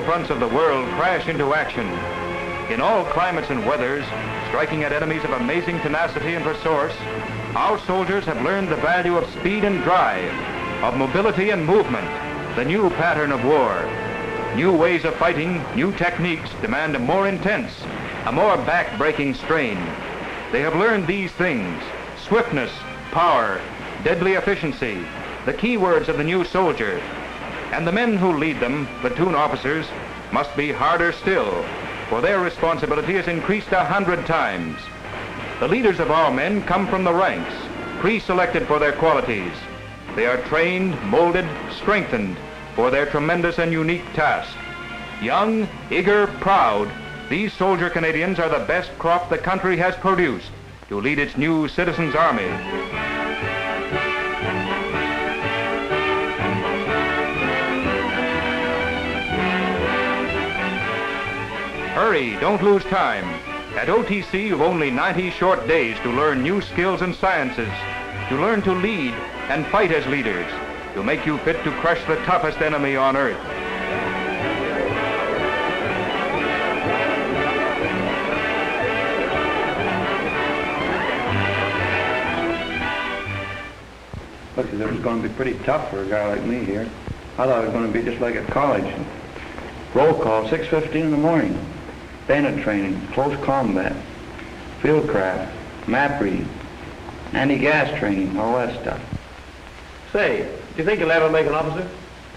battlefronts of the world crash into action. In all climates and weathers, striking at enemies of amazing tenacity and resource, our soldiers have learned the value of speed and drive, of mobility and movement, the new pattern of war. New ways of fighting, new techniques demand a more intense, a more back-breaking strain. They have learned these things: swiftness, power, deadly efficiency, the key words of the new soldier. And the men who lead them, platoon officers, must be harder still, for their responsibility is increased 100 times. The leaders of our men come from the ranks, pre-selected for their qualities. They are trained, molded, strengthened for their tremendous and unique task. Young, eager, proud, these soldier Canadians are the best crop the country has produced to lead its new citizens' army. Hurry, don't lose time. At OTC, you've only 90 short days to learn new skills and sciences, to learn to lead and fight as leaders, to make you fit to crush the toughest enemy on earth. Looks as if it was going to be pretty tough for a guy like me here. I thought it was going to be just like at college. Roll call, 6:15 in the morning. Bayonet training, close combat, field craft, map reading, anti-gas training, all that stuff. Say, do you think you'll ever make an officer?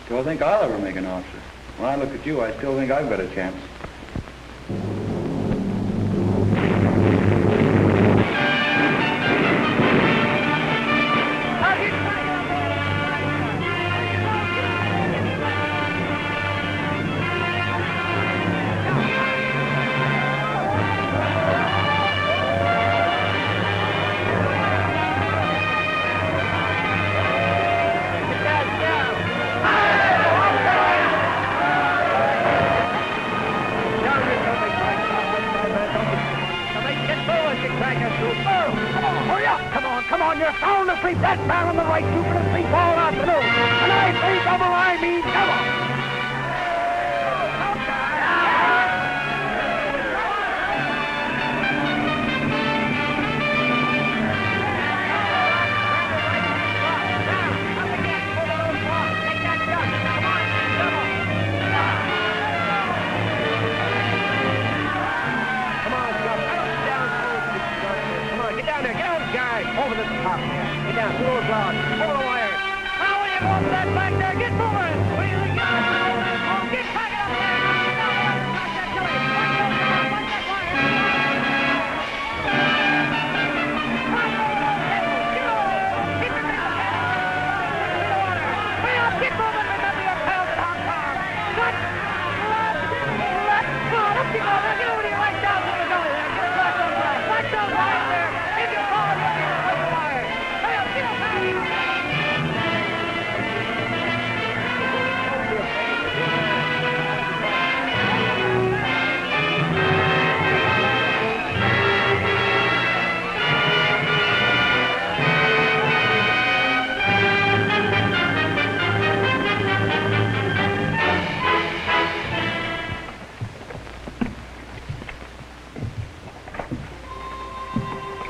Do I think I'll ever make an officer? When I look at you, I still think I've got a chance.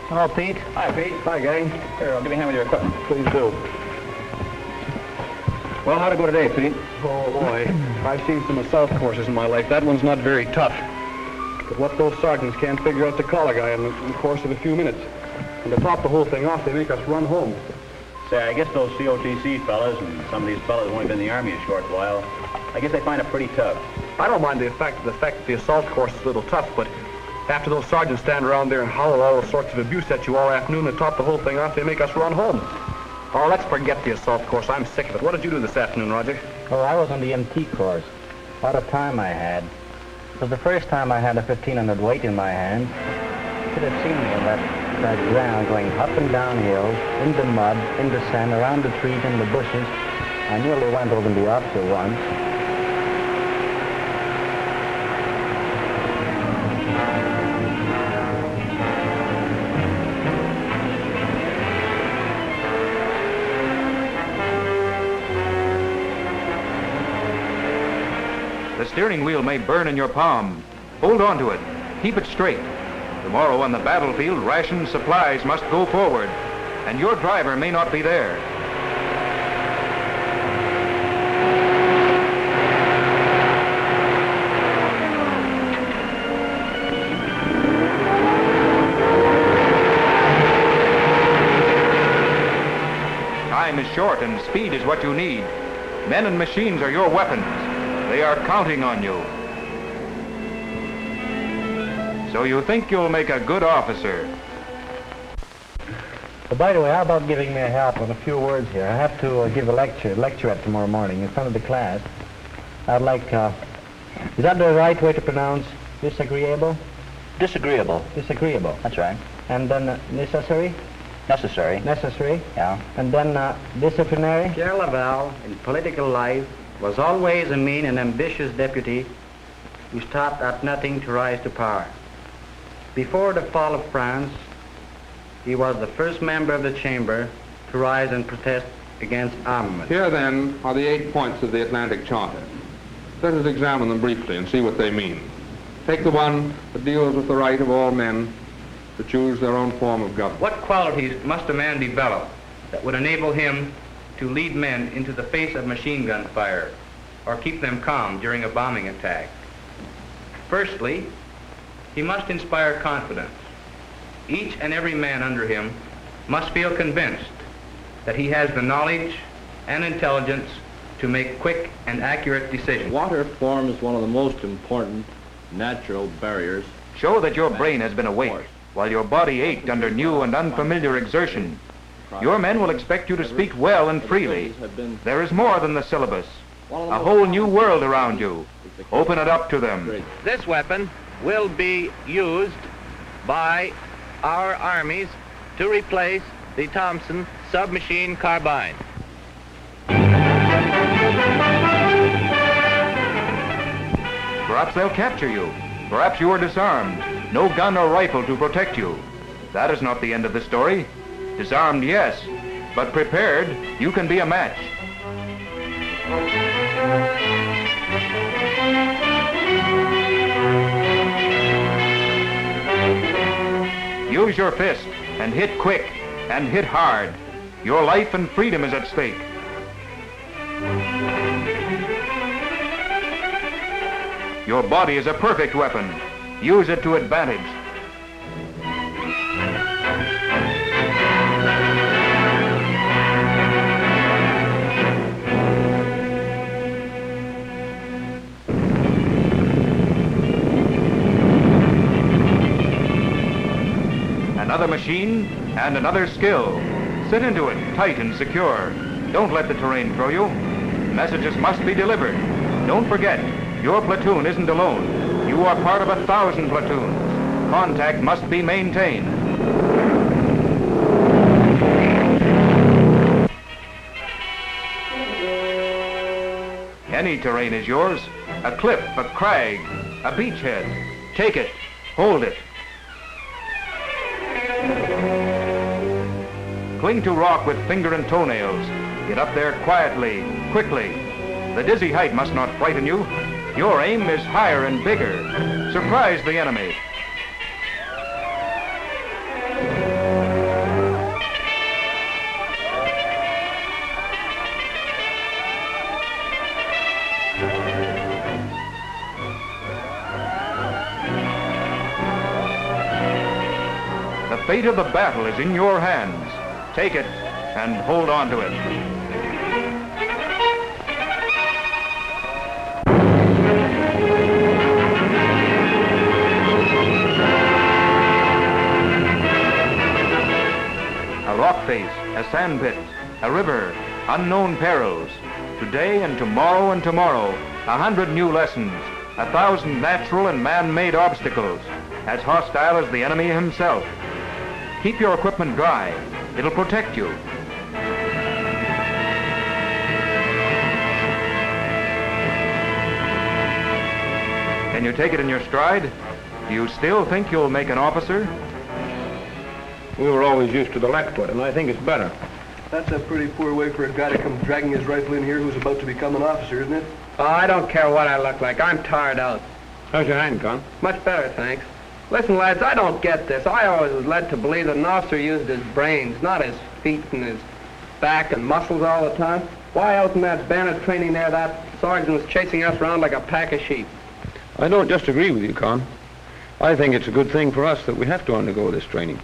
Hello, Pete. Hi, Pete. Hi, gang. Here, I'll give you a hand with your equipment. Please do. Well, how'd it go today, Pete? Oh, boy. I've seen some assault courses in my life. That one's not very tough. But what those sergeants can't figure out to call a guy in the course of a few minutes. And to top the whole thing off, they make us run home. Say, I guess those COTC fellas and some of these fellas have only been in the Army a short while. I guess they find it pretty tough. I don't mind the fact that the assault course is a little tough, but after those sergeants stand around there and howl all sorts of abuse at you all afternoon and top the whole thing off, they make us run home. Oh, let's forget the assault course. I'm sick of it. What did you do this afternoon, Roger? Oh, I was on the MT course. What a time I had. It was the first time I had a 1500 weight in my hand. You should have seen me on that ground going up and down hills, in the mud, in the sand, around the trees and the bushes. I nearly went over the officer once. The steering wheel may burn in your palm. Hold on to it. Keep it straight. Tomorrow on the battlefield, ration supplies must go forward, and your driver may not be there. Time is short and speed is what you need. Men and machines are your weapons. They are counting on you. So you think you'll make a good officer. By the way, how about giving me a help on a few words here? I have to give a lecture tomorrow morning in front of the class. I'd like, is that the right way to pronounce disagreeable? Disagreeable. Disagreeable. That's right. And then necessary? Necessary. Necessary. Yeah. And then disciplinary? Pierre Laval, in political life, was always a mean and ambitious deputy who stopped at nothing to rise to power. Before the fall of France, he was the first member of the chamber to rise and protest against armament. Here, then, are the 8 points of the Atlantic Charter. Let us examine them briefly and see what they mean. Take the one that deals with the right of all men to choose their own form of government. What qualities must a man develop that would enable him to lead men into the face of machine gun fire or keep them calm during a bombing attack? Firstly, he must inspire confidence. Each and every man under him must feel convinced that he has the knowledge and intelligence to make quick and accurate decisions. Water forms one of the most important natural barriers. Show that your brain has been awake while your body ached under new and unfamiliar exertion. Your men will expect you to speak well and freely. There is more than the syllabus. A whole new world around you. Open it up to them. This weapon will be used by our armies to replace the Thompson submachine carbine. Perhaps they'll capture you. Perhaps you are disarmed. No gun or rifle to protect you. That is not the end of the story. Disarmed, yes, but prepared, you can be a match. Use your fist and hit quick and hit hard. Your life and freedom is at stake. Your body is a perfect weapon. Use it to advantage. Another machine and another skill. Sit into it, tight and secure. Don't let the terrain throw you. Messages must be delivered. Don't forget, your platoon isn't alone. You are part of 1,000 platoons. Contact must be maintained. Any terrain is yours. A cliff, a crag, a beachhead. Take it. Hold it. Cling to rock with finger and toenails. Get up there quietly, quickly. The dizzy height must not frighten you. Your aim is higher and bigger. Surprise the enemy. The fate of the battle is in your hands. Take it and hold on to it. A rock face, a sand pit, a river, unknown perils. Today and tomorrow, 100 new lessons, 1,000 natural and man-made obstacles, as hostile as the enemy himself. Keep your equipment dry. It'll protect you. Can you take it in your stride? Do you still think you'll make an officer? We were always used to the left foot, and I think it's better. That's a pretty poor way for a guy to come dragging his rifle in here who's about to become an officer, isn't it? Oh, I don't care what I look like. I'm tired out. How's your hand, Con? Much better, thanks. Listen, lads, I don't get this. I always was led to believe that an officer used his brains, not his feet and his back and muscles all the time. Why out in that bandit training there, that sergeant was chasing us around like a pack of sheep? I don't just agree with you, Con. I think it's a good thing for us that we have to undergo this training,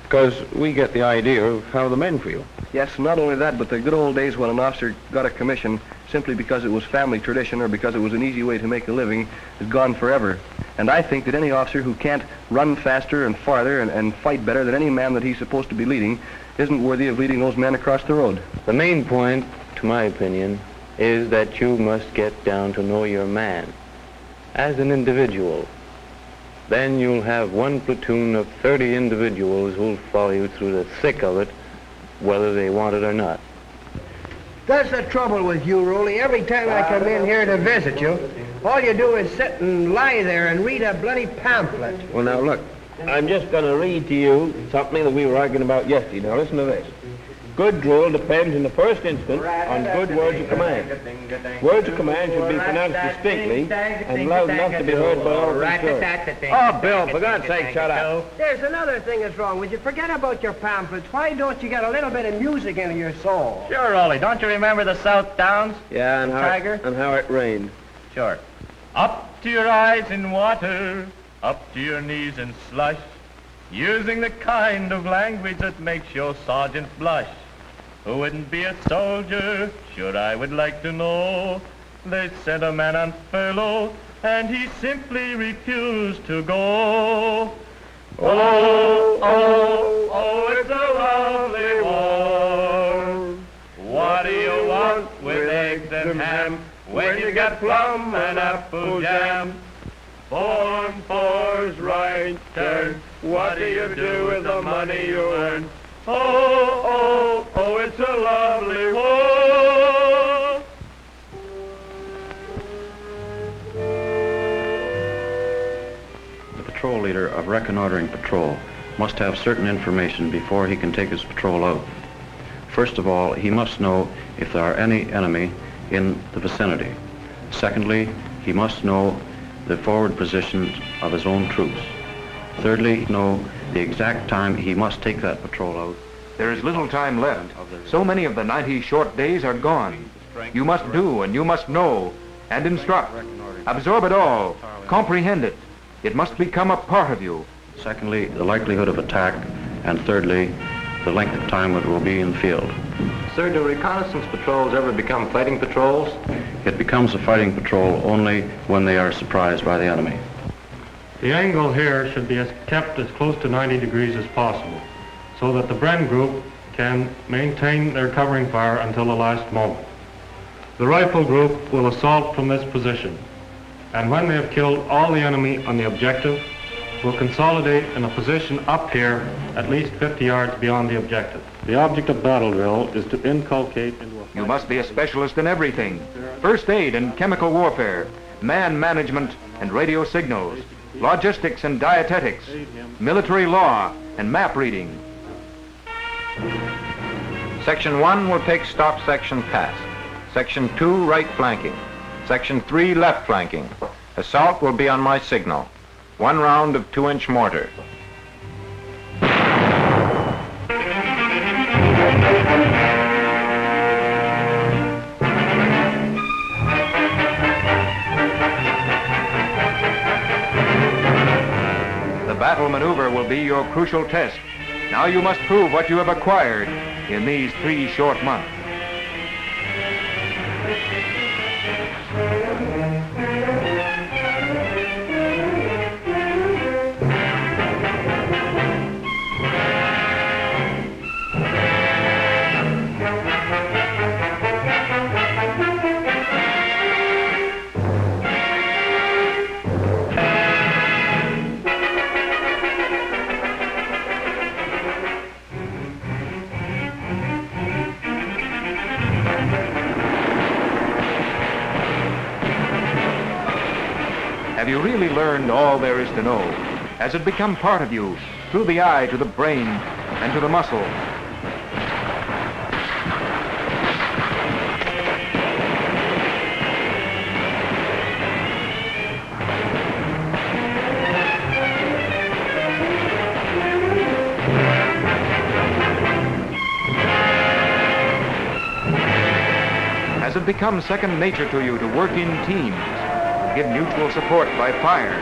because we get the idea of how the men feel. Yes, not only that, but the good old days when an officer got a commission simply because it was family tradition or because it was an easy way to make a living is gone forever. And I think that any officer who can't run faster and farther and fight better than any man that he's supposed to be leading isn't worthy of leading those men across the road. The main point, to my opinion, is that you must get down to know your man as an individual. Then you'll have one platoon of 30 individuals who'll follow you through the thick of it, whether they want it or not. That's the trouble with you, Rolly. Every time I come in here to visit you, all you do is sit and lie there and read a bloody pamphlet. Well, now, look, I'm just going to read to you something that we were arguing about yesterday. Now, listen to this. Good drill depends in the first instance on good words of command. Words of command should be pronounced distinctly and loud enough to be heard by all concerned. Oh, Bill, for God's sake, shut up. There's another thing that's wrong with you. Forget about your pamphlets. Why don't you get a little bit of music into your soul? Sure, Rolly. Don't you remember the South Downs? Yeah, and Tiger? how it rained. Sure. Up to your eyes in water, up to your knees in slush, using the kind of language that makes your sergeant blush. Who wouldn't be a soldier, should I would like to know? They sent a man on furlough, and he simply refused to go. Oh, oh, oh, it's a lovely war. What do you want with eggs and ham when you got plum and apple jam? 4 and 4's right turn. What do you do with the money you earn? Oh, oh, oh, it's a lovely war. The patrol leader of reconnoitering patrol must have certain information before he can take his patrol out. First of all, he must know if there are any enemy in the vicinity. Secondly, he must know the forward positions of his own troops. Thirdly, know the exact time he must take that patrol out. There is little time left. So many of the 90 short days are gone. You must do and you must know and instruct. Absorb it all. Comprehend it. It must become a part of you. Secondly, the likelihood of attack. And thirdly, the length of time it will be in the field. Sir, do reconnaissance patrols ever become fighting patrols? It becomes a fighting patrol only when they are surprised by the enemy. The angle here should be kept as close to 90 degrees as possible, so that the Bren group can maintain their covering fire until the last moment. The rifle group will assault from this position, and when they have killed all the enemy on the objective, will consolidate in a position up here at least 50 yards beyond the objective. The object of battle drill is to inculcate into a... You must be a specialist in everything. First aid and chemical warfare, man management and radio signals, logistics and dietetics, military law and map reading. Section 1 will take stop section task. Section 2, right flanking. Section 3, left flanking. Assault will be on my signal. 1 round of 2-inch mortar. The battle maneuver will be your crucial test. Now you must prove what you have acquired in these 3 short months. Have you really learned all there is to know? Has it become part of you, through the eye to the brain and to the muscle? become second nature to you to work in teams, to give mutual support by fire.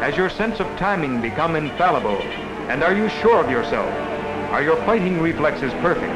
Has your sense of timing become infallible? And are you sure of yourself? Are your fighting reflexes perfect?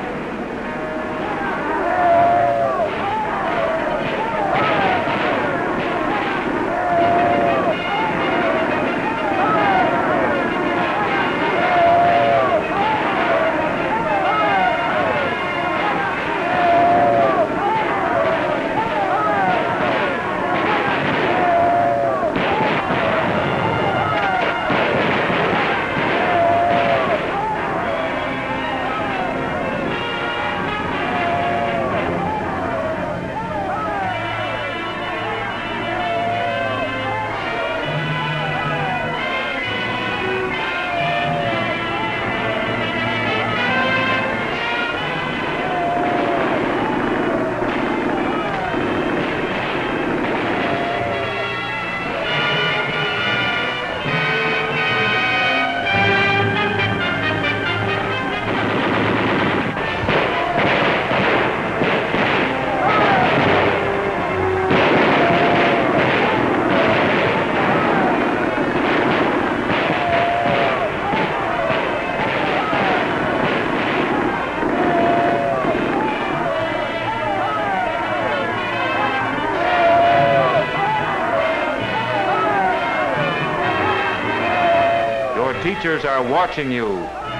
Teachers are watching you,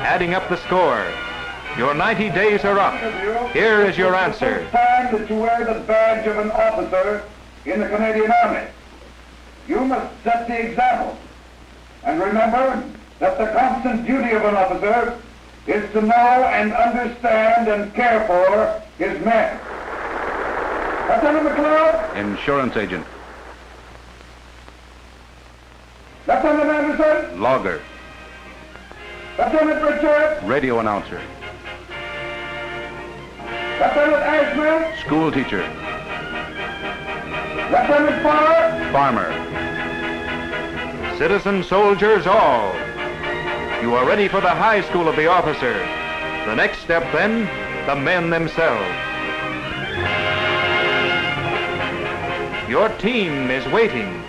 adding up the score. Your 90 days are up. Here is your answer. It's the first time that you wear the badge of an officer in the Canadian Army. You must set the example. And remember that the constant duty of an officer is to know and understand and care for his men. Lieutenant McLeod? Insurance agent. Lieutenant Anderson? Logger. Lieutenant Richard? Radio announcer. Lieutenant Ashman? School teacher. Lieutenant Farr? Farmer. Citizen soldiers all, you are ready for the high school of the officer. The next step then, the men themselves. Your team is waiting.